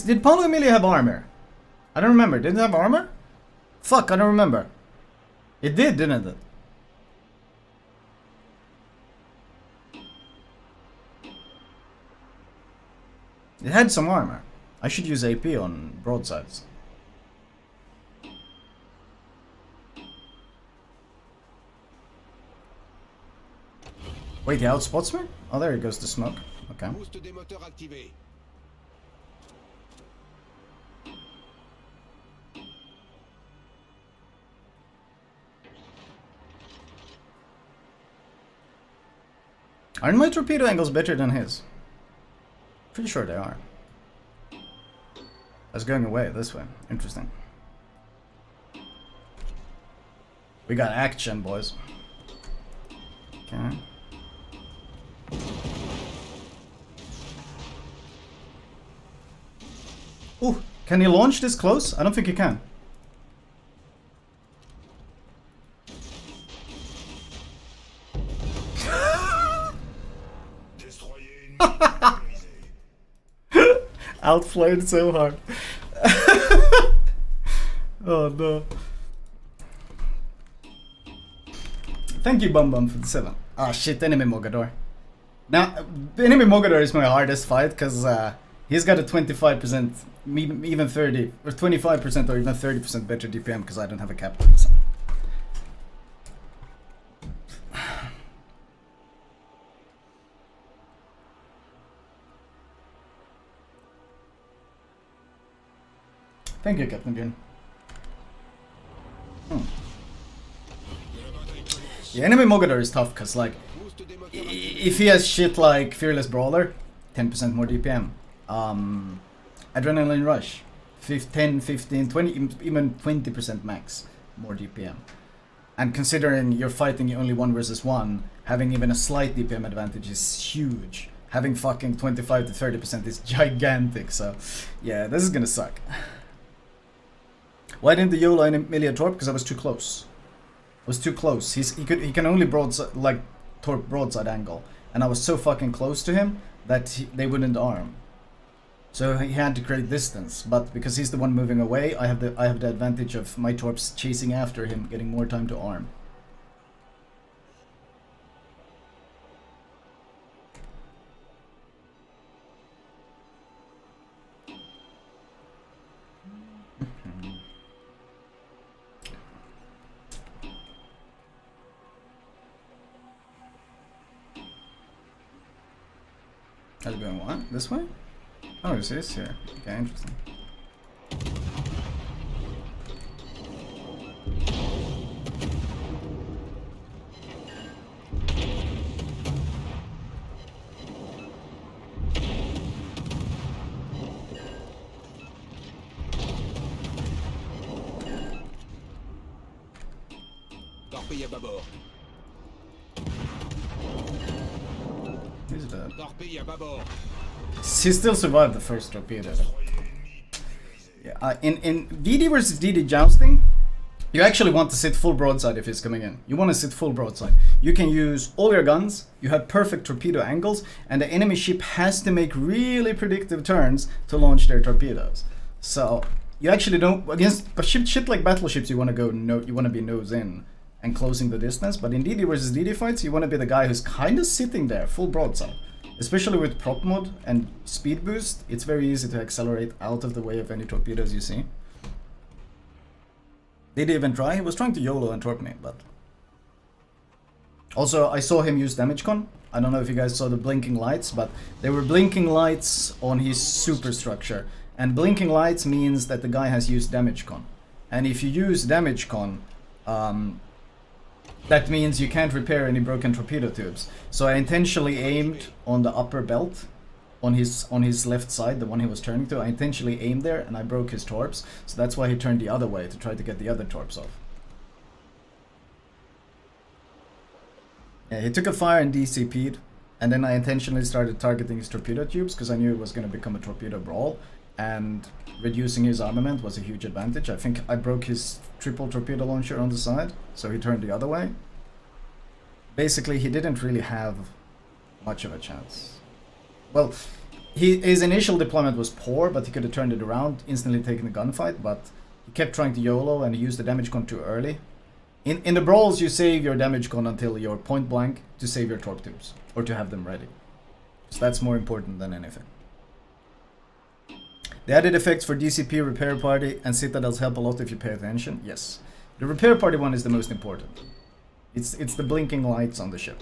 Did Paulo Emilio have armor? I don't remember. Did it have armor? Fuck, I don't remember. It did, didn't it? It had some armor. I should use AP on broadsides. Wait, he outspots me? Oh, there he goes, the smoke. Okay. Aren't my torpedo angles better than his? Pretty sure they are. That's going away this way. Interesting. We got action, boys. Okay. Ooh, can he launch this close? I don't think he can. Outflamed so hard. Oh no. Thank you, Bum Bum, for the 7. Ah, shit, enemy Mogador. Now, enemy Mogador is my hardest fight because he's got a 25%, even 30, or 25% or even 30% better DPM because I don't have a captain. So. Thank you, Captain Bjorn. Yeah, enemy Mogador is tough because, like, if he has shit like Fearless Brawler, 10% more DPM. Adrenaline Rush, 10, 15, 20, even 20% max more DPM. And considering you're fighting only 1 versus 1, having even a slight DPM advantage is huge. Having fucking 25 to 30% is gigantic, so yeah, this is gonna suck. Why didn't the YOLO Emilia torp? Because I was too close. I was too close. He can only broadside, like, torp broadside angle, and I was so fucking close to him that they wouldn't arm. So he had to create distance, but because he's the one moving away, I have the advantage of my torps chasing after him, getting more time to arm. How's it going? What? This way? Oh, it's this here. Okay, interesting. Torpille à bâbord. He's dead. Torpille à bâbord. He still survived the first torpedo. Yeah, in DD versus DD jousting, you actually want to sit full broadside if he's coming in. You want to sit full broadside. You can use all your guns, you have perfect torpedo angles, and the enemy ship has to make really predictive turns to launch their torpedoes. So you actually don't, against shit like battleships, you want to go you want to be nose in and closing the distance. But in DD versus DD fights, you want to be the guy who's kind of sitting there full broadside. Especially with prop mod and speed boost, it's very easy to accelerate out of the way of any torpedoes you see. Did he even try? He was trying to YOLO and torp me, but... Also, I saw him use damage con. I don't know if you guys saw the blinking lights, but there were blinking lights on his superstructure. And blinking lights means that the guy has used damage con. And if you use damage con, that means you can't repair any broken torpedo tubes. So I intentionally aimed on the upper belt, on his left side, the one he was turning to. I intentionally aimed there and I broke his torps. So that's why he turned the other way, to try to get the other torps off. Yeah, he took a fire and DCP'd. And then I intentionally started targeting his torpedo tubes because I knew it was going to become a torpedo brawl. And reducing his armament was a huge advantage. I think I broke his triple torpedo launcher on the side, so he turned the other way. Basically, he didn't really have much of a chance. Well, His initial deployment was poor, but he could have turned it around, instantly taking the gunfight, but he kept trying to YOLO and he used the damage con too early. In the Brawls, you save your damage con until you're point blank to save your torp tubes, or to have them ready. So that's more important than anything. The added effects for DCP, Repair Party, and Citadels help a lot if you pay attention. Yes. The Repair Party one is the most important. It's the blinking lights on the ship.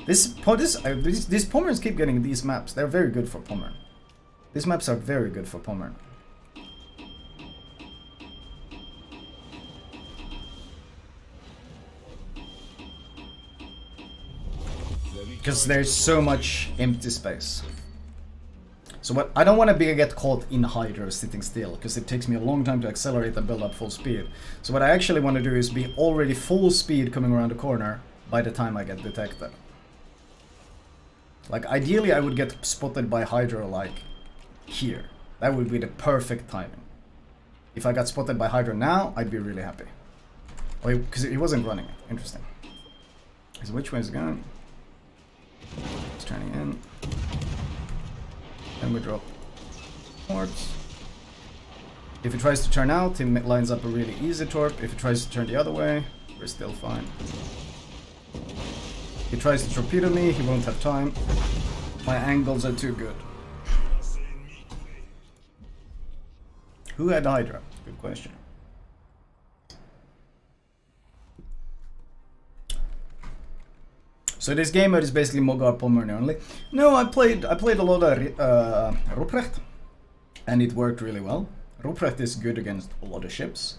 These Pomerans keep getting these maps. They're very good for Pommern. These maps are very good for Pommern. Because there's so much empty space. So what I don't want to get caught in Hydra sitting still, because it takes me a long time to accelerate and build up full speed. So what I actually want to do is be already full speed coming around the corner by the time I get detected. Like, ideally I would get spotted by Hydra, like, here. That would be the perfect timing. If I got spotted by Hydra now, I'd be really happy. Oh, because he wasn't running it. Interesting. So which way is it going? It's turning in. And we drop torps. If he tries to turn out, he lines up a really easy torp. If he tries to turn the other way, we're still fine. He tries to torpedo me, he won't have time. My angles are too good. Who had Hydra? Good question. So this game mode is basically Mogador Pommern only. No, I played a lot of Ruprecht, and it worked really well. Ruprecht is good against a lot of ships.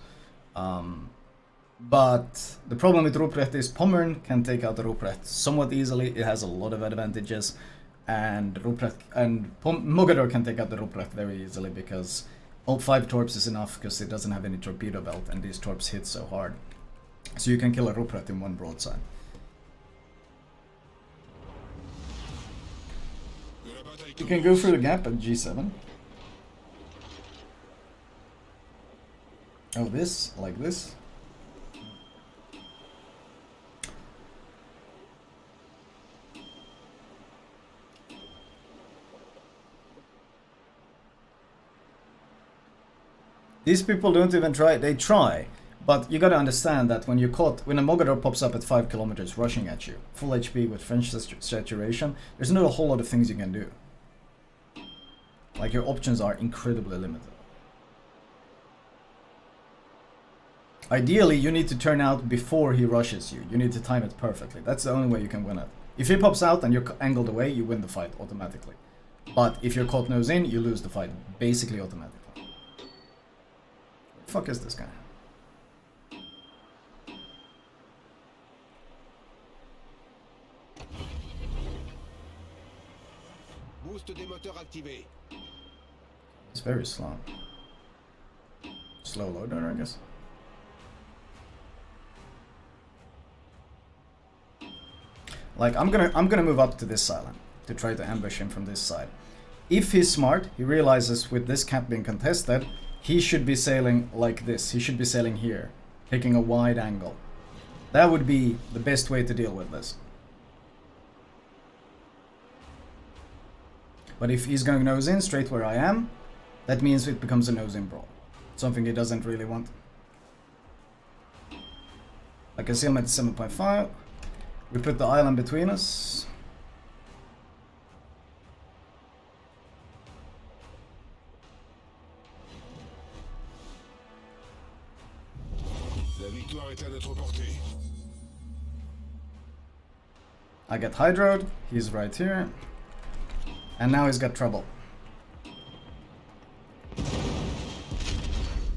But the problem with Ruprecht is Pommern can take out the Ruprecht somewhat easily. It has a lot of advantages, and Mogador can take out the Ruprecht very easily because all 5 torps is enough because it doesn't have any torpedo belt, and these torps hit so hard. So you can kill a Ruprecht in one broadside. You can go through the gap at G7. Oh, this? Like this? These people don't even try. They try, but you gotta understand that when you're caught, when a Mogador pops up at 5 kilometers rushing at you, full HP with French saturation, there's not a whole lot of things you can do. Like, your options are incredibly limited. Ideally, you need to turn out before he rushes you. You need to time it perfectly. That's the only way you can win it. If he pops out and you're angled away, you win the fight automatically. But if you're caught nose in, you lose the fight basically automatically. What the fuck is this guy? Boost des moteurs activé. It's very slow. Slow loader, I guess. Like, I'm gonna move up to this island to try to ambush him from this side. If he's smart, he realizes with this cap being contested, he should be sailing like this. He should be sailing here, taking a wide angle. That would be the best way to deal with this. But if he's going nose in straight where I am, that means it becomes a nose in brawl. Something he doesn't really want. I can see him at 7.5. We put the island between us. La victoire est à notre portée. I get hydroed. He's right here. And now he's got trouble.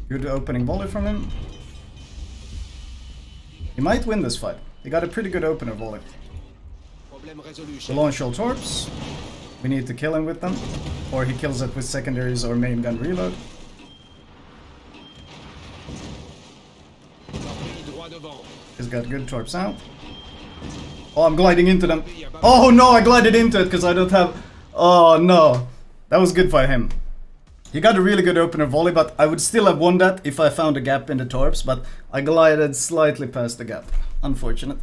Good opening volley from him. He might win this fight. He got a pretty good opener volley. We launch all torps. We need to kill him with them. Or he kills it with secondaries or main gun reload. He's got good torps out. Oh, I'm gliding into them. Oh no, I glided into it because I don't have... Oh no. That was good for him. He got a really good opener volley, but I would still have won that if I found a gap in the torps, but I glided slightly past the gap. Unfortunate.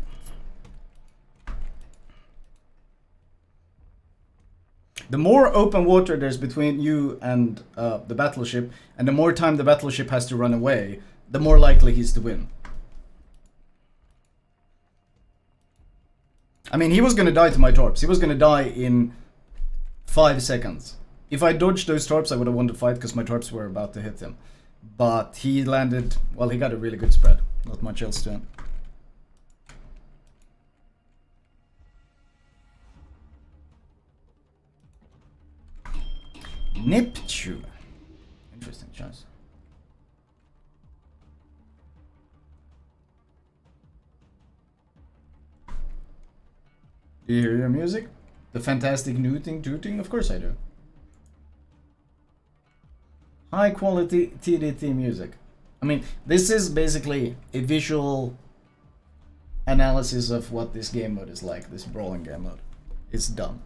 The more open water there's between you and the battleship, and the more time the battleship has to run away, the more likely he's to win. I mean, he was gonna die to my torps. He was gonna die in 5 seconds. If I dodged those torps, I would have won the fight because my torps were about to hit him. But he landed, well, he got a really good spread. Not much else to him. Neptune. Interesting choice. Do you hear your music? The fantastic newting tooting? Of course I do. High quality TDT music. I mean, this is basically a visual analysis of what this game mode is like, this brawling game mode. It's dumb.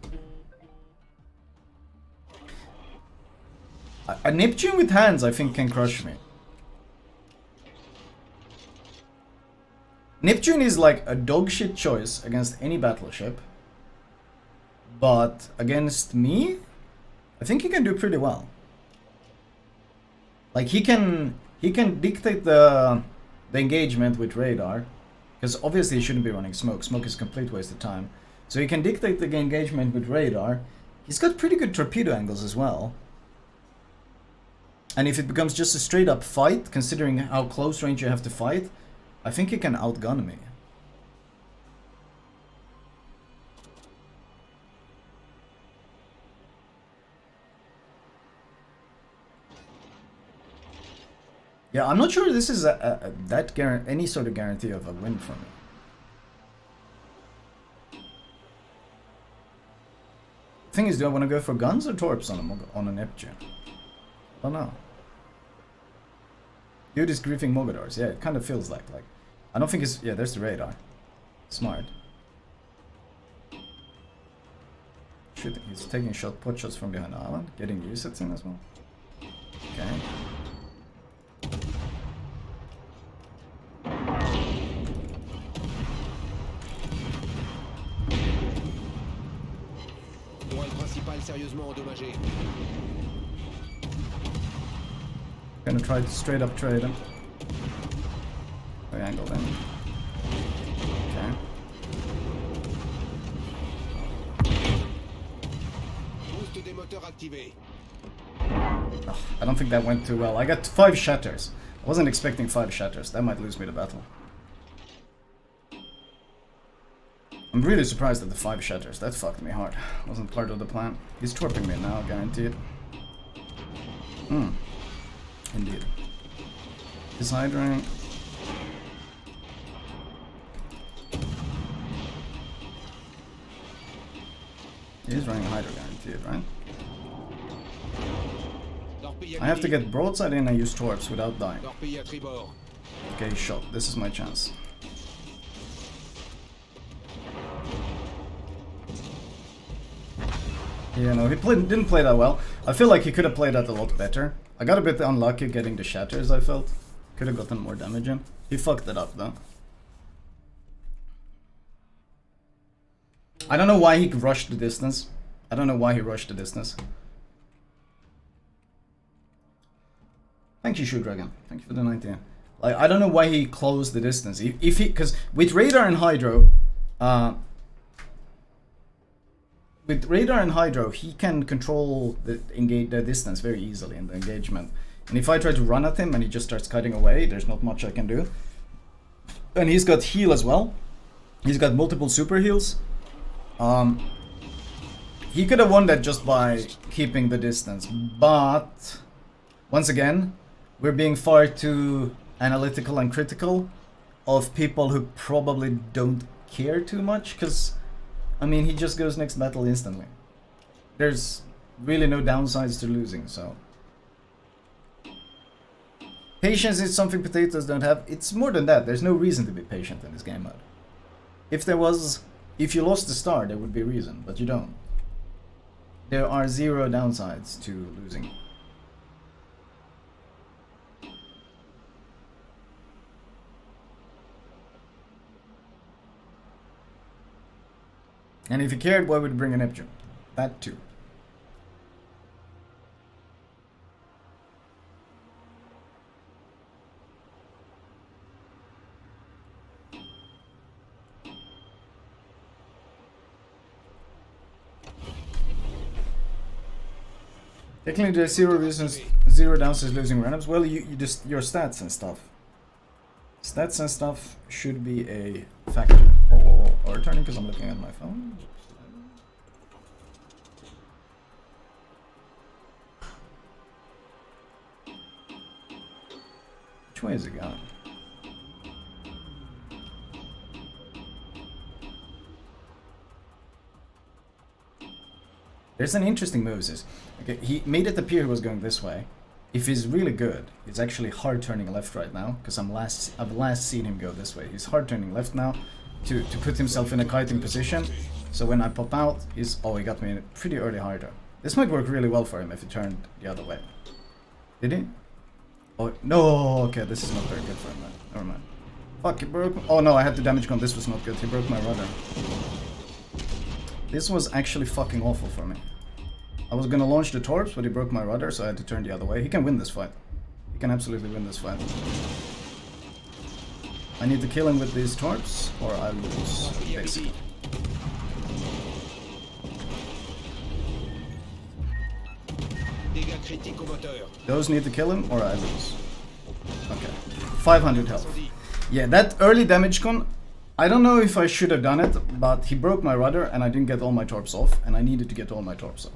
A Neptune with hands, I think, can crush me. Neptune is like a dogshit choice against any battleship. But against me, I think he can do pretty well. Like he can dictate the engagement with radar, because obviously he shouldn't be running smoke. Smoke is a complete waste of time. So he can dictate the engagement with radar. He's got pretty good torpedo angles as well. And if it becomes just a straight up fight, considering how close range you have to fight, I think he can outgun me. Yeah, I'm not sure this is any sort of guarantee of a win for me. Thing is, do I want to go for guns or torps on a Neptune? I don't know. Dude is griefing Mogadors. Yeah, it kind of feels like. I don't think it's... Yeah, there's the radar. Smart. Shit, he's taking pot shots from behind the island. Getting resets in as well. Okay. Gonna try to straight up trade him. Angle him. Okay. Oh, I don't think that went too well. I got 5 shatters. I wasn't expecting 5 shatters. That might lose me the battle. I'm really surprised at the 5 shatters. That fucked me hard. Wasn't part of the plan. He's torping me now, guaranteed. Indeed. He's hydring. He's running hydro, guaranteed, right? I have to get broadside in and use torps without dying. Okay, shot. This is my chance. Yeah, no, he didn't play that well. I feel like he could have played that a lot better. I got a bit unlucky getting the shatters, I felt. Could have gotten more damage in. He fucked it up, though. I don't know why he rushed the distance. I don't know why he rushed the distance. Thank you, Shoe Dragon. Thank you for the 90. Like, I don't know why he closed the distance. If he, because with radar and hydro, he can control the distance very easily in the engagement. And if I try to run at him and he just starts cutting away, there's not much I can do. And he's got heal as well. He's got multiple super heals. He could have won that just by keeping the distance, but once again, we're being far too analytical and critical of people who probably don't care too much, because, I mean, he just goes next battle instantly. There's really no downsides to losing, so. Patience is something potatoes don't have. It's more than that. There's no reason to be patient in this game mode. If there was, if you lost the star, there would be a reason, but you don't. There are 0 downsides to losing. And if you cared, why would you bring a Neptune? That too. Technically, there's zero reasons, zero downstairs losing randoms. Well, you just your stats and stuff. Stats and stuff should be a factor. Or returning because I'm looking at my phone. Which way is it going? There's an interesting move. Is okay? He made it appear he was going this way. If he's really good, it's actually hard turning left right now because I've last seen him go this way. He's hard turning left now to put himself in a kiting position. So when I pop out, he got me in a pretty early harder. This might work really well for him if he turned the other way. Did he? Oh no! Okay, this is not very good for him. Man. Never mind. Fuck! He broke. Oh no! I had the damage gun. This was not good. He broke my rudder. This was actually fucking awful for me. I was gonna launch the torps, but he broke my rudder, so I had to turn the other way. He can win this fight. He can absolutely win this fight. I need to kill him with these torps, or I lose, basically. Those need to kill him, or I lose. Okay. 500 health. Yeah, that early damage con, I don't know if I should have done it, but he broke my rudder, and I didn't get all my torps off, and I needed to get all my torps off.